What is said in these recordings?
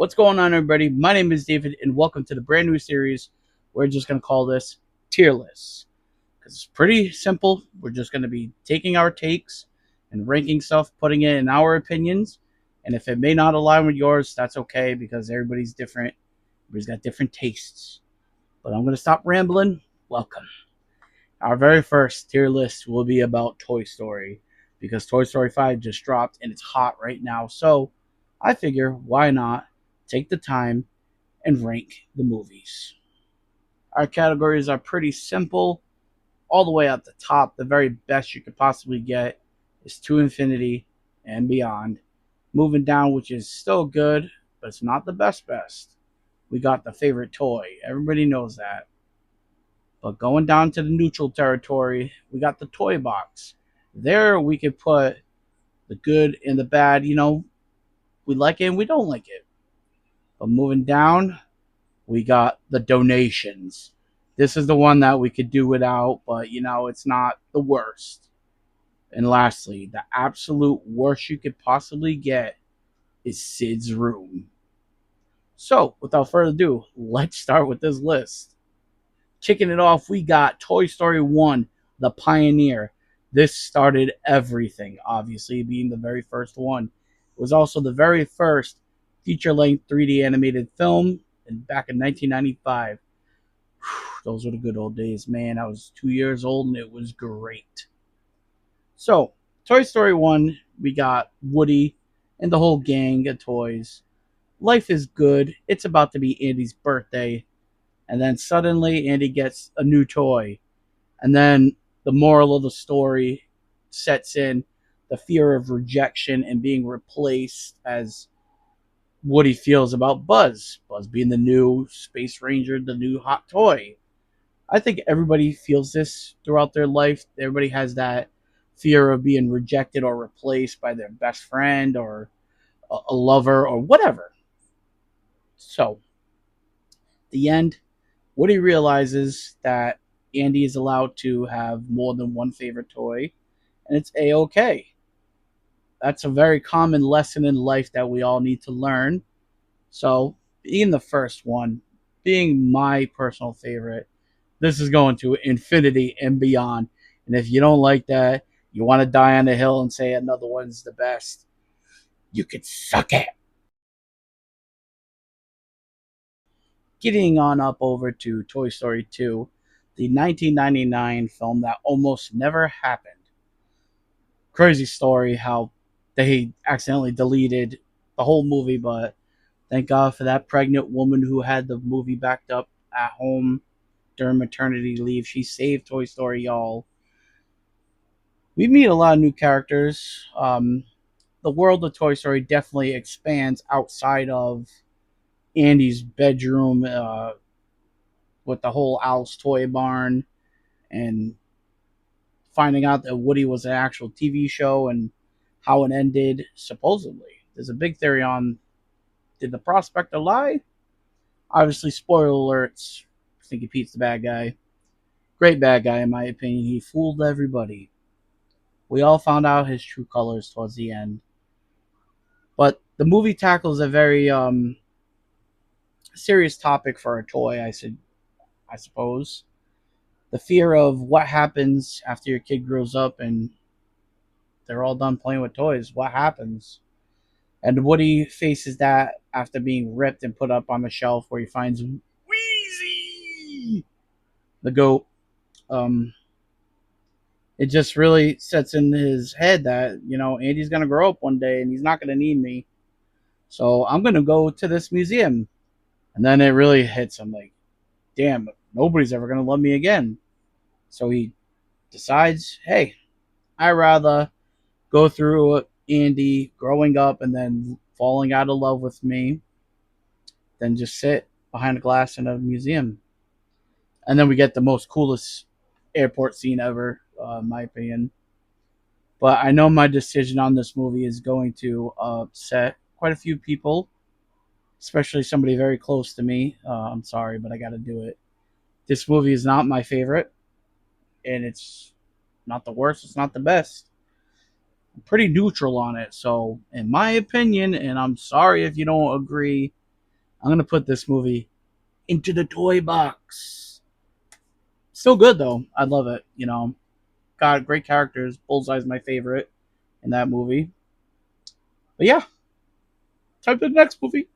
What's going on, everybody? My name is David, and welcome to the brand new series. We're just going to call this Tier List because it's pretty simple. We're just going to be taking our takes and ranking stuff, putting it in our opinions. And if it may not align with yours, that's okay because everybody's different. Everybody's got different tastes. But I'm going to stop rambling. Welcome. Our very first tier list will be about Toy Story because Toy Story 5 just dropped and it's hot right now. So I figure why not take the time and rank the movies. Our categories are pretty simple. All the way at the top, the very best you could possibly get is To Infinity and Beyond. Moving down, which is still good, but it's not the best. We got the favorite toy. Everybody knows that. But going down to the neutral territory, we got the toy box. There we could put the good and the bad. We like it and we don't like it. But moving down, we got the donations. This is the one that we could do without, but it's not the worst. And lastly, the absolute worst you could possibly get is Sid's Room. So, without further ado, let's start with this list. Kicking it off, we got Toy Story 1, The Pioneer. This started everything, obviously, being the very first one. It was also the very first feature length 3D animated film back in 1995. Those were the good old days, man. I was 2 years old and it was great. So, Toy Story 1, we got Woody and the whole gang of toys. Life is good. It's about to be Andy's birthday. And then suddenly Andy gets a new toy. And then the moral of the story sets in the fear of rejection and being replaced as Woody feels about Buzz. Buzz being the new Space Ranger, the new hot toy. I think everybody feels this throughout their life. Everybody has that fear of being rejected or replaced by their best friend or a lover or whatever. So, the end, Woody realizes that Andy is allowed to have more than one favorite toy, and it's a-okay. That's a very common lesson in life that we all need to learn. So, being the first one, being my personal favorite, this is going to infinity and beyond. And if you don't like that, you want to die on the hill and say another one's the best, you could suck it. Getting on up over to Toy Story 2, the 1999 film that almost never happened. Crazy story how they accidentally deleted the whole movie, but thank God for that pregnant woman who had the movie backed up at home during maternity leave. She saved Toy Story, y'all. We meet a lot of new characters. The world of Toy Story definitely expands outside of Andy's bedroom with the whole Al's Toy Barn and finding out that Woody was an actual TV show and how it ended, supposedly. There's a big theory on did the prospector lie? Obviously, spoiler alerts. Stinky Pete's the bad guy. Great bad guy, in my opinion. He fooled everybody. We all found out his true colors towards the end. But the movie tackles a very serious topic for a toy, I suppose. The fear of what happens after your kid grows up and they're all done playing with toys. What happens? And Woody faces that after being ripped and put up on the shelf where he finds Wheezy, the goat. Um, it just really sets in his head that, Andy's going to grow up one day and he's not going to need me. So I'm going to go to this museum. And then it really hits him like, damn, nobody's ever going to love me again. So he decides, hey, I'd rather go through Andy growing up and then falling out of love with me than just sit behind a glass in a museum. And then we get the most coolest airport scene ever, in my opinion. But I know my decision on this movie is going to upset quite a few people, especially somebody very close to me. I'm sorry, but I got to do it. This movie is not my favorite, and it's not the worst. It's not the best. I'm pretty neutral on it. So, in my opinion, and I'm sorry if you don't agree, I'm gonna put this movie into the toy box. Still good though. I love it. Got great characters. Bullseye's my favorite in that movie. But yeah, time for the next movie.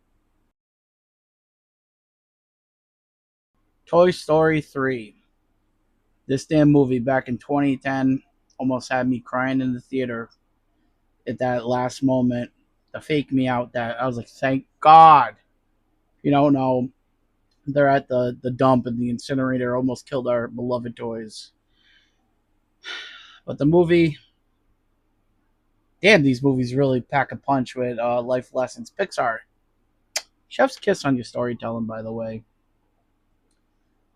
Toy Story 3. This damn movie back in 2010 almost had me crying in the theater at that last moment to fake me out. That I was like, thank God. No, they're at the dump and the incinerator almost killed our beloved toys. But the movie, damn, these movies really pack a punch with life lessons. Pixar, chef's kiss on your storytelling, by the way.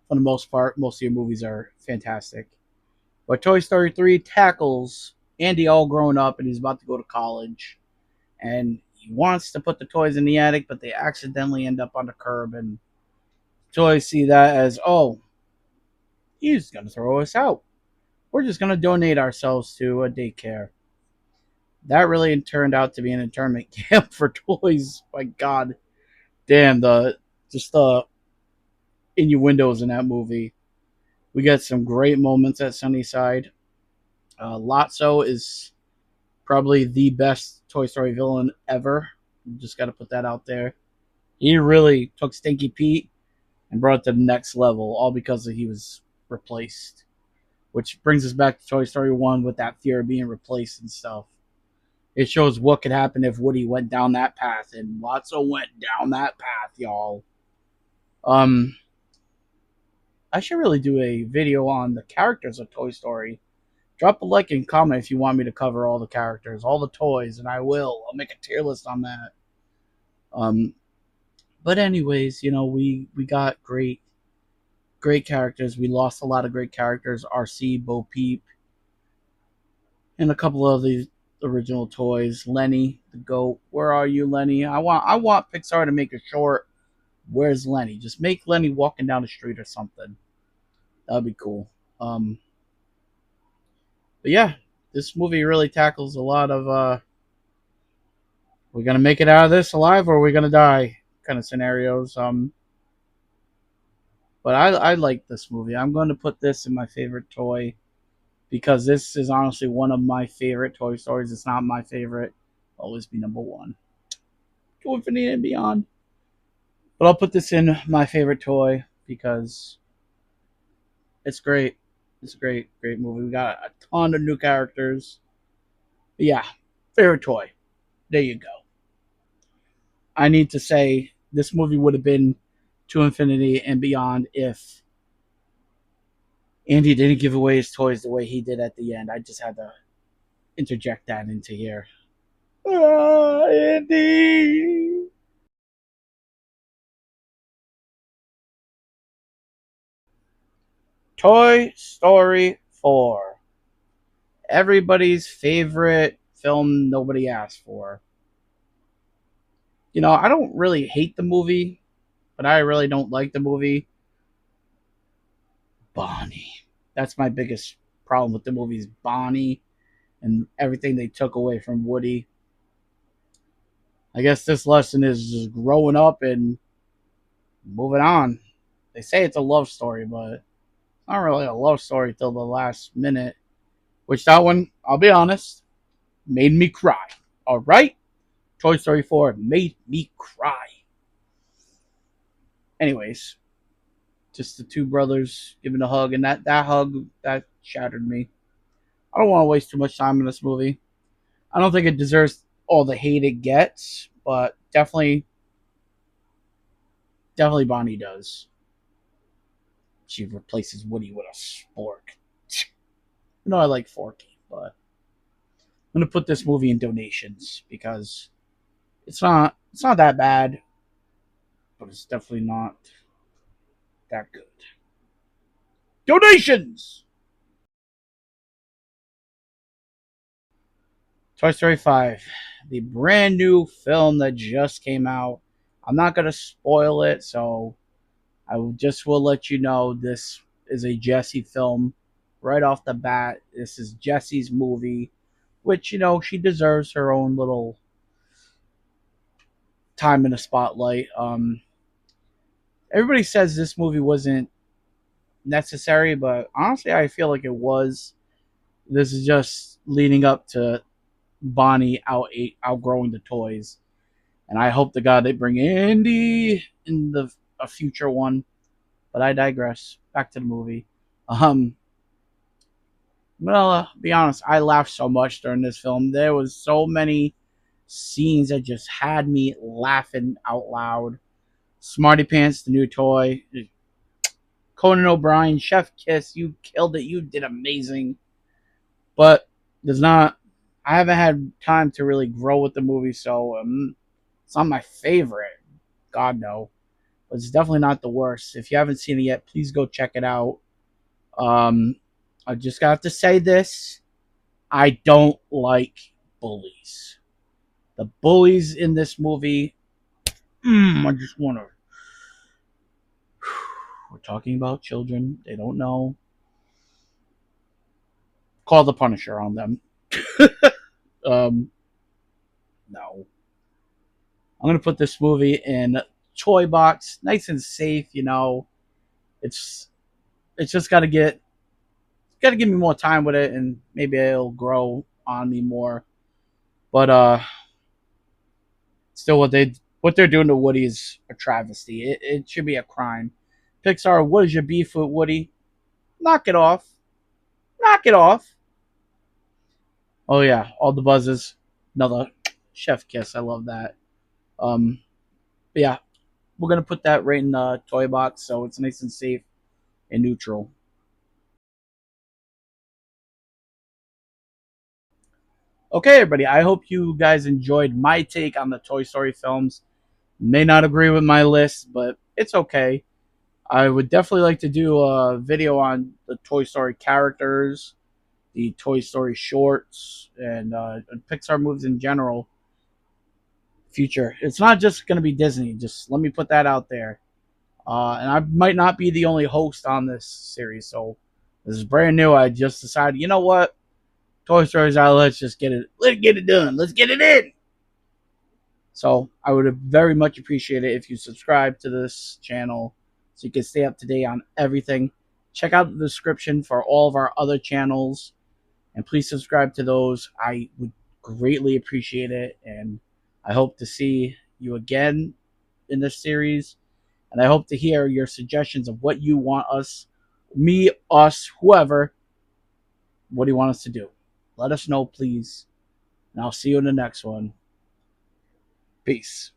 For the most part, most of your movies are fantastic. But Toy Story 3 tackles Andy all grown up and he's about to go to college. And he wants to put the toys in the attic, but they accidentally end up on the curb. And toys see that as, oh, he's going to throw us out. We're just going to donate ourselves to a daycare. That really turned out to be an internment camp for toys. My God. Damn, the innuendos in that movie. We got some great moments at Sunnyside. Lotso is probably the best Toy Story villain ever. Just got to put that out there. He really took Stinky Pete and brought it to the next level, all because he was replaced. Which brings us back to Toy Story 1 with that fear of being replaced and stuff. It shows what could happen if Woody went down that path, and Lotso went down that path, y'all. Um, I should really do a video on the characters of Toy Story. Drop a like and comment if you want me to cover all the characters, all the toys, and I will. I'll make a tier list on that. Um, but anyways, we got great characters. We lost a lot of great characters. RC, Bo Peep, and a couple of the original toys. Lenny, the goat. Where are you, Lenny? I want Pixar to make a short. Where's Lenny? Just make Lenny walking down the street or something. That'd be cool. But yeah, this movie really tackles a lot of we're gonna make it out of this alive or are we gonna die kind of scenarios. But I like this movie. I'm going to put this in my favorite toy because this is honestly one of my favorite Toy Stories. It's not my favorite. Always be number one. To Infinity and Beyond. But I'll put this in my favorite toy because it's great. It's a great movie. We got a ton of new characters. But yeah, favorite toy. There you go. I need to say this movie would have been To Infinity and Beyond if Andy didn't give away his toys the way he did at the end. I just had to interject that into here. Ah, Andy! Toy Story 4. Everybody's favorite film nobody asked for. I don't really hate the movie, but I really don't like the movie. Bonnie. That's my biggest problem with the movie is Bonnie and everything they took away from Woody. I guess this lesson is just growing up and moving on. They say it's a love story, but it's not really a love story till the last minute. Which that one, I'll be honest, made me cry. All right, Toy Story 4 made me cry. Anyways, just the two brothers giving a hug, and that hug that shattered me. I don't want to waste too much time in this movie. I don't think it deserves all the hate it gets, but definitely Bonnie does. She replaces Woody with a spork. I like Forky, but I'm gonna put this movie in donations because it's not that bad, but it's definitely not that good. Donations. Toy Story 5, the brand new film that just came out. I'm not gonna spoil it, so I just will let you know this is a Jessie film right off the bat. This is Jessie's movie, which she deserves her own little time in the spotlight. Everybody says this movie wasn't necessary, but honestly, I feel like it was. This is just leading up to Bonnie outgrowing the toys, and I hope to God they bring Andy in the a future one. But I digress. Back to the movie. Um, well, be honest, I laughed so much during this film. There was so many scenes that just had me laughing out loud. Smarty Pants, the new toy. Conan O'Brien, Chef Kiss, you killed it. You did amazing. But there's not. I haven't had time to really grow with the movie, so it's not my favorite. God no, but it's definitely not the worst. If you haven't seen it yet, please go check it out. Um, I just got to say this: I don't like bullies. The bullies in this movie. I just want to. We're talking about children. They don't know. Call the Punisher on them. Um, no. I'm gonna put this movie in toy box, nice and safe. It's it's just got to give me more time with it, and maybe it'll grow on me more. But still, what they're doing to Woody is a travesty. It should be a crime. Pixar, what is your beef with Woody? Knock it off. Knock it off. Oh yeah, all the buzzes. Another chef kiss. I love that. Um, but yeah, we're gonna put that right in the toy box, so it's nice and safe and neutral. Okay, everybody. I hope you guys enjoyed my take on the Toy Story films. May not agree with my list, but it's okay. I would definitely like to do a video on the Toy Story characters, the Toy Story shorts, and Pixar movies in general. Future. It's not just going to be Disney. Just let me put that out there. And I might not be the only host on this series, so this is brand new. I just decided, you know what? Toy Story's out. Let's just get it. Let's get it done. Let's get it in. So I would very much appreciate it if you subscribe to this channel so you can stay up to date on everything. Check out the description for all of our other channels and please subscribe to those. I would greatly appreciate it, and I hope to see you again in this series. And I hope to hear your suggestions of what you want us, me, us, whoever, what do you want us to do? Let us know, please. And I'll see you in the next one. Peace.